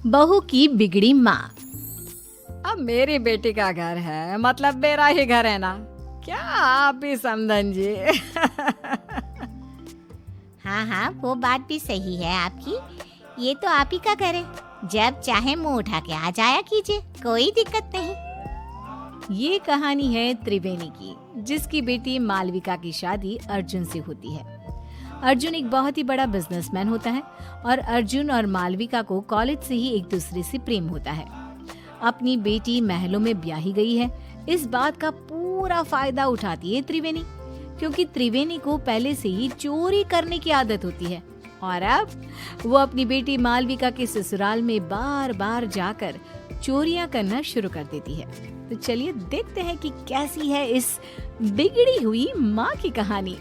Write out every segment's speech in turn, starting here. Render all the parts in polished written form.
बहू की बिगड़ी माँ। अब मेरी बेटी का घर है, मतलब मेरा ही घर है ना। क्या आप भी समझन जी। हाँ हाँ, वो बात भी सही है आपकी। ये तो आप ही का घर है, जब चाहे मुंह उठा के आ जाया कीजिए, कोई दिक्कत नहीं। ये कहानी है त्रिवेणी की, जिसकी बेटी मालविका की शादी अर्जुन से होती है। अर्जुन एक बहुत ही बड़ा बिजनेसमैन होता है और अर्जुन और मालविका को कॉलेज से ही एक दूसरे से प्रेम होता है। अपनी बेटी महलों में ब्याही गई है, इस बात का पूरा फायदा उठाती है त्रिवेणी, क्योंकि त्रिवेणी को पहले से ही चोरी करने की आदत होती है और अब वो अपनी बेटी मालविका के ससुराल में बार बार जाकर चोरियां करना शुरू कर देती है। तो चलिए देखते हैं कि कैसी है इस बिगड़ी हुई माँ की कहानी।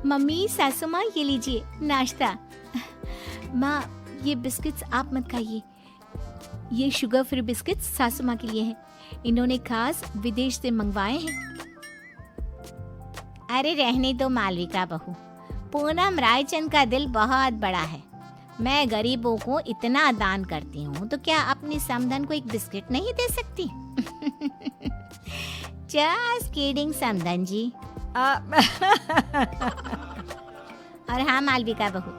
मम्मी, सासू माँ, ये लीजिए नाश्ता। माँ, ये बिस्किट्स आप मत खाइए, ये शुगर फ्री बिस्किट्स सासू माँ के लिए हैं, इन्होंने खास विदेश से मंगवाए हैं। अरे रहने दो मालविका बहू, पूनम रायचंद का दिल बहुत बड़ा है। मैं गरीबों को इतना दान करती हूँ तो क्या अपनी समधन को एक बिस्किट नहीं दे सकती? जस्ट किडिंग समधन जी। और हाँ मालविका बहू,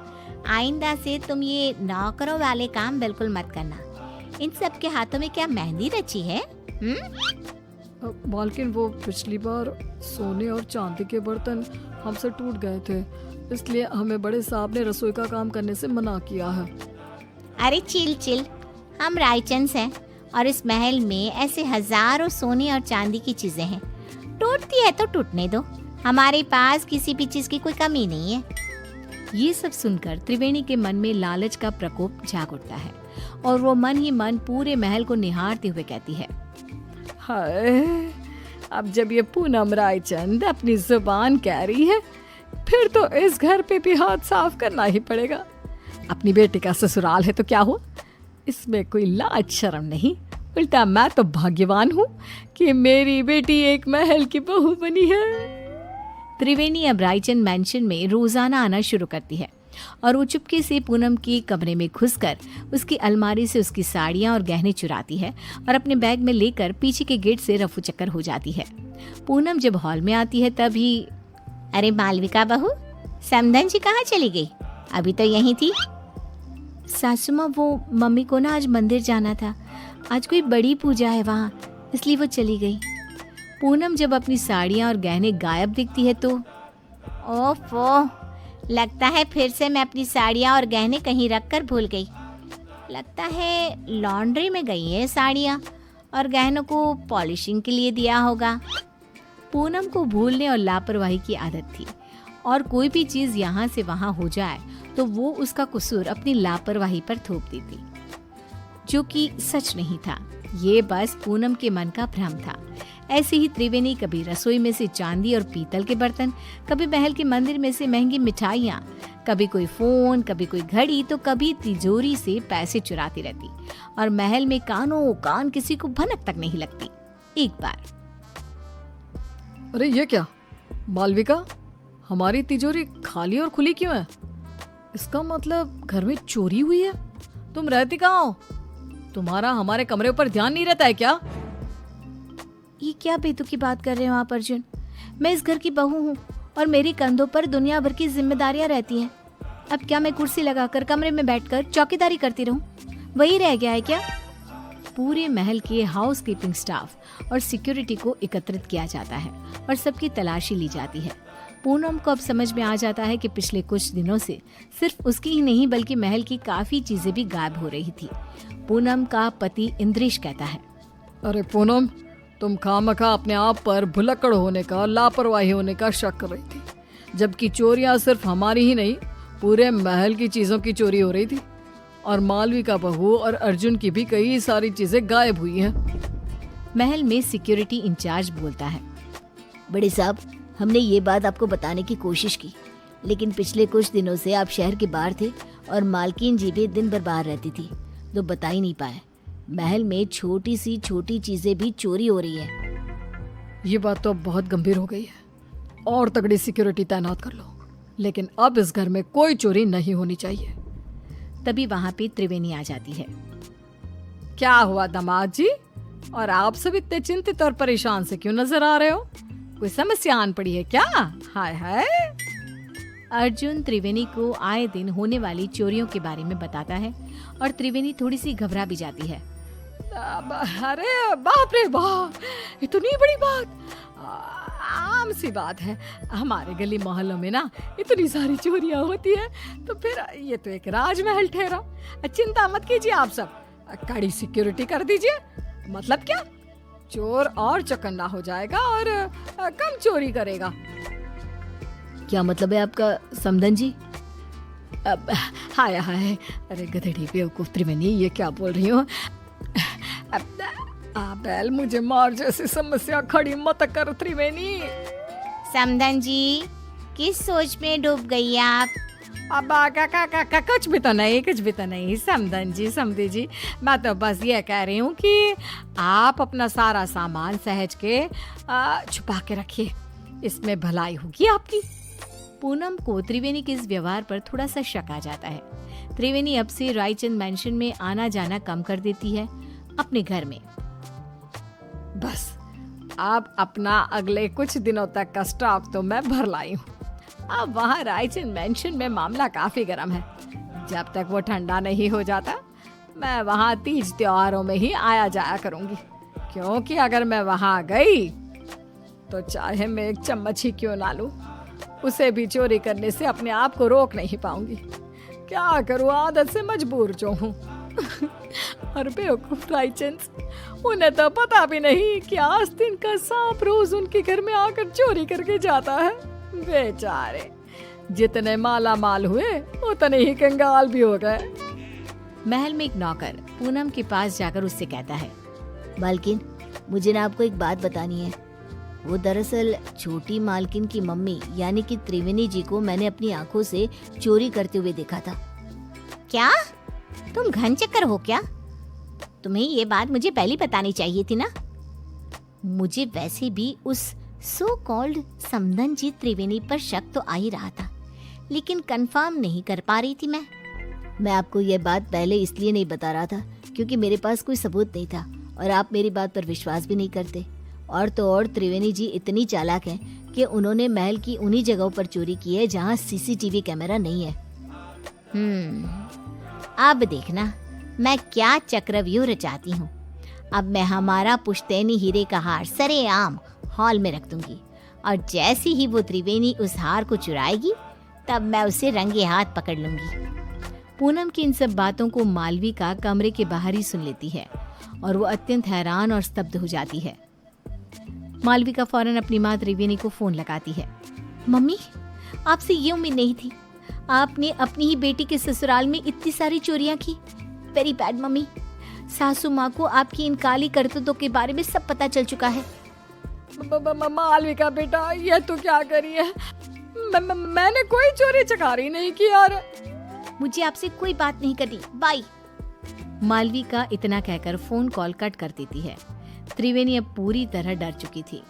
आइंदा से तुम ये नौकरों वाले काम बिल्कुल मत करना। इन सब के हाथों में क्या मेहंदी रची है? मालकिन, वो पिछली बार सोने और चांदी के बर्तन हमसे टूट गए थे, इसलिए हमें बड़े साहब ने रसोई का काम करने से मना किया है। अरे चिल, हम रायचंद हैं और इस महल में ऐसे हजारों सोने और चांदी की चीजें हैं। टूटती है तो टूटने दो, हमारे पास किसी भी चीज की कोई कमी नहीं है। ये सब सुनकर त्रिवेणी के मन में लालच का प्रकोप जाग उठता है और वो मन ही मन पूरे महल को निहारते हुए कहती है, हाय, अब जब ये पूनम रायचंद अपनी जुबान कह रही है, फिर तो इस घर पे भी हाथ साफ करना ही पड़ेगा। अपनी बेटी का ससुराल है तो क्या हुआ, इसमें कोई लाज शर्म नहीं। उल्टा मैं तो भाग्यवान हूँ कि मेरी बेटी एक महल की बहू बनी है। त्रिवेणी अब रायचंद मैंशन में रोजाना आना शुरू करती है और वो चुपके से पूनम के कमरे में घुसकर उसकी अलमारी से उसकी साड़ियाँ और गहने चुराती है और अपने बैग में लेकर पीछे के गेट से रफू चक्कर हो जाती है। पूनम जब हॉल में आती है तभी, अरे मालविका बहू, समधन जी कहाँ चली गई? अभी तो यहीं थी। सासू माँ, वो मम्मी को ना आज मंदिर जाना था, आज कोई बड़ी पूजा है वहाँ, इसलिए वो चली गई। पूनम जब अपनी साड़ियाँ और गहने गायब दिखती है तो, ओफो, लगता है फिर से मैं अपनी साड़ियाँ और गहने कहीं रख कर भूल गई। लगता है लॉन्ड्री में गई है साड़ियाँ और गहनों को पॉलिशिंग के लिए दिया होगा। पूनम को भूलने और लापरवाही की आदत थी और कोई भी चीज यहाँ से वहाँ हो जाए तो वो उसका कसूर अपनी लापरवाही पर थोप देती, जो कि सच नहीं था। ये बस पूनम के मन का भ्रम था। ऐसे ही त्रिवेणी कभी रसोई में से चांदी और पीतल के बर्तन, कभी महल के मंदिर में से महंगी मिठाइयाँ, कभी कोई फोन, कभी कोई घड़ी, तो कभी तिजोरी से पैसे चुराती रहती और महल में कानों कान किसी को भनक तक नहीं लगती। एक बार, अरे ये क्या मालविका, हमारी तिजोरी खाली और खुली क्यों है? इसका मतलब घर में चोरी हुई है। तुम रहती कहाँ हो? तुम्हारा हमारे कमरे ऊपर ध्यान नहीं रहता है क्या? ये क्या बेतुकी बात कर रहे हो आप अर्जुन? मैं इस घर की बहू हूँ और मेरे कंधों पर दुनिया भर की जिम्मेदारियां रहती हैं। अब क्या मैं कुर्सी लगाकर कमरे में बैठकर चौकीदारी करती रहूं? वही रह गया है क्या? पूरे महल के हाउस कीपिंग स्टाफ और सिक्योरिटी को एकत्रित किया जाता है और सबकी तलाशी ली जाती है। पूनम को अब समझ में आ जाता है कि पिछले कुछ दिनों से सिर्फ उसकी ही नहीं बल्कि महल की काफी चीजें भी गायब हो रही थी। पूनम का पति इंद्रेश कहता है, अरे पूनम, तुम खामखा अपने आप पर भुलक्कड़ होने का, लापरवाही होने का शक कर रही थी, जबकि चोरियां सिर्फ हमारी ही नहीं, पूरे महल की चीजों की चोरी हो रही थी और मालविका बहू और अर्जुन की भी कई सारी चीजें गायब हुई हैं। महल में सिक्योरिटी इंचार्ज बोलता है, बड़े साहब, हमने ये बात आपको बताने की कोशिश की, लेकिन पिछले कुछ दिनों से आप शहर के बाहर थे और मालकिन जी भी दिन भर बाहर रहती थी, तो बता ही नहीं पाए। महल में छोटी सी छोटी चीजें भी चोरी हो रही है। ये बात तो अब बहुत गंभीर हो गई है, और तगड़ी सिक्योरिटी तैनात कर लो। लेकिन अब इस घर में कोई चोरी नहीं होनी चाहिए। तभी वहां पे त्रिवेणी आ जाती है। क्या हुआ दामाद जी, और आप सब इतने चिंतित और परेशान से क्यों नजर आ रहे हो? कोई समस्या आन पड़ी है क्या? हाय हाय। अर्जुन त्रिवेणी को आए दिन होने वाली चोरियों के बारे में बताता है और त्रिवेणी थोड़ी सी घबरा भी जाती है। अरे बाप रे बाप, इतनी बड़ी बात! आम सी बात है, हमारे गली मोहल्लों में ना इतनी सारी चोरियां होती है, तो फिर ये तो एक राजमहल ठहरा। चिंता मत कीजिए आप सब, कड़ी सिक्योरिटी कर दीजिए। मतलब क्या, चोर और चौकन्ना हो जाएगा और कम चोरी करेगा। क्या मतलब है आपका समधन जी? अब हाय हाय, अरे गधेड़ी बेवकूफ त्रिवेणी, ये क्या बोल रही हो? बैल, मुझे मार जैसी समस्या खड़ी मत कर त्रिवेणी। समधन जी, किस सोच में डूब गई आप? अब कुछ भी तो नहीं समधन जी, समधी जी, मैं तो बस ये कह रही हूँ कि आप अपना सारा सामान सहज के छुपा के रखिए, इसमें भलाई होगी आपकी। पूनम को त्रिवेणी के इस व्यवहार पर थोड़ा सा शक आ जाता है। त्रिवेणी अब से रायचंद मैंशन में आना जाना कम कर देती है अपने घर में। बस अब अपना अगले कुछ दिनों तक का स्टॉक तो मैं भर लाई हूँ। अब वहाँ रायचंद मैंशन में मामला काफी गर्म है। जब तक वो ठंडा नहीं हो जाता, मैं वहाँ तीज त्योहारों में ही आया जाया करूँगी, क्योंकि अगर मैं वहाँ गई तो चाहे मैं एक चम्मच ही क्यों ना लूं, उसे भी चोरी करने से अपने आप को रोक नहीं पाऊंगी। क्या करूँ, आदत से मजबूर जो हूँ। और बेवकूफ रायचंद, उन्हें तो पता भी नहीं कि आस्तीन का सांप रोज उनके घर में आकर चोरी करके जाता है। बेचारे, जितने माला माल हुए उतने ही कंगाल भी हो गए। महल में एक नौकर पूनम के पास जाकर उससे कहता है, मालकिन, मुझे ना आपको एक बात बतानी है। वो दरअसल छोटी मालकिन की मम्मी यानी कि त्रिवेणी जी को मैंने अपनी आंखों से चोरी करते हुए देखा था। क्या तुम घन चक्कर हो क्या? तुम्हें ये बात मुझे पहले बतानी चाहिए थी ना। मुझे वैसे भी उस सो कॉल्ड समधन जी त्रिवेणी पर शक तो आ ही रहा था, लेकिन कंफर्म नहीं कर पा रही थी मैं आपको ये बात पहले इसलिए नहीं बता रहा था क्योंकि मेरे पास कोई सबूत नहीं था और आप मेरी बात पर विश्वास भी नहीं करते। और तो और त्रिवेणी जी इतनी चालाक हैं कि उन्होंने महल की उन्हीं जगहों पर चोरी की है जहाँ सीसीटीवी कैमरा नहीं है। अब देखना मैं क्या चक्रव्यूह रचाती हूँ। अब मैं हमारा पुश्तैनी हीरे का हार सरेआम हॉल में रख दूंगी, और जैसे ही वो त्रिवेणी उस हार को चुराएगी तब मैं उसे रंगे हाथ पकड़ लूंगी। पूनम की इन सब बातों को मालविका कमरे के बाहर ही सुन लेती है और वो अत्यंत हैरान और स्तब्ध हो जाती है। मालविका फौरन अपनी माँ त्रिवेणी को फोन लगाती है। मम्मी, आपसे ये उम्मीद नहीं थी, आपने अपनी ही बेटी के ससुराल में इतनी सारी चोरियां की। वेरी बैड मम्मी, सासू माँ को आपकी इन काली करतूतों के बारे में सब पता चल चुका है। मालविका बेटा, ये तो क्या करी है? मैंने कोई चोरी चकारी नहीं की और मुझे आपसे कोई बात नहीं करनी, बाय। मालविका इतना कहकर फोन कॉल कट कर देती है। त्रिवेणी अब पूरी तरह डर चुकी थी।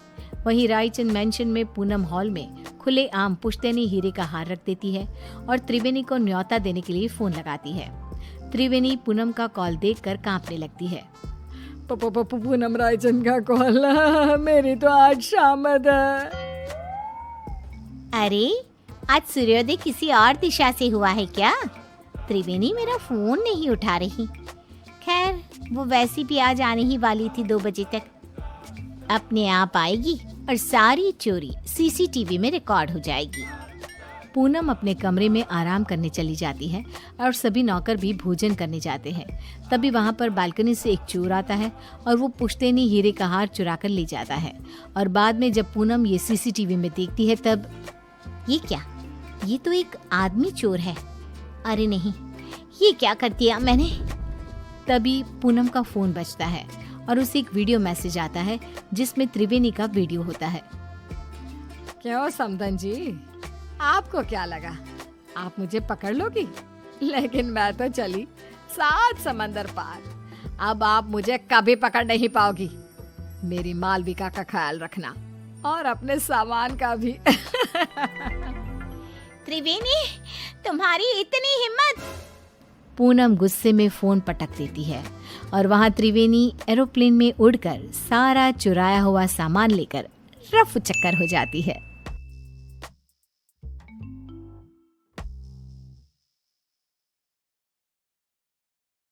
वहीं रायचंद मैंशन में पूनम हॉल में खुले आम पुश्तैनी हीरे का हार रख देती है और त्रिवेणी को न्योता देने के लिए फोन लगाती है। त्रिवेणी पूनम का कॉल देखकर कांपने लगती है। पूनम, रायचंद का कॉल, मेरी तो आज शामद है। अरे, आज सूर्योदय किसी और दिशा से हुआ है क्या? त्रिवेणी मेरा फोन नहीं उठा रही। खैर, वो वैसी भी आज आने ही वाली थी 2 बजे तक। अपने आप आएगी और सारी चोरी सीसीटीवी में रिकॉर्ड हो जाएगी। पूनम अपने कमरे में आराम करने चली जाती है और सभी नौकर भी भोजन करने जाते हैं। तभी वहाँ पर बालकनी से एक चोर आता है और वो पुश्तैनी हीरे का हार चुरा कर ले जाता है। और बाद में जब पूनम ये सीसीटीवी में देखती है तब ये क्या, ये तो एक आदमी चोर है। अरे नहीं, ये क्या कर दिया मैंने? तभी पूनम का फोन बजता है और उसे एक वीडियो मैसेज आता है जिसमें त्रिवेणी का वीडियो होता है। क्यों समधन जी, आपको क्या लगा आप मुझे पकड़ लोगी? लेकिन मैं तो चली 7 समंदर पार, अब आप मुझे कभी पकड़ नहीं पाओगी। मेरी मालविका का ख्याल रखना और अपने सामान का भी। त्रिवेणी, तुम्हारी इतनी हिम्मत! पूनम गुस्से में फोन पटक देती है और वहां त्रिवेणी एरोप्लेन में उड़कर सारा चुराया हुआ सामान लेकर रफू चक्कर हो जाती है।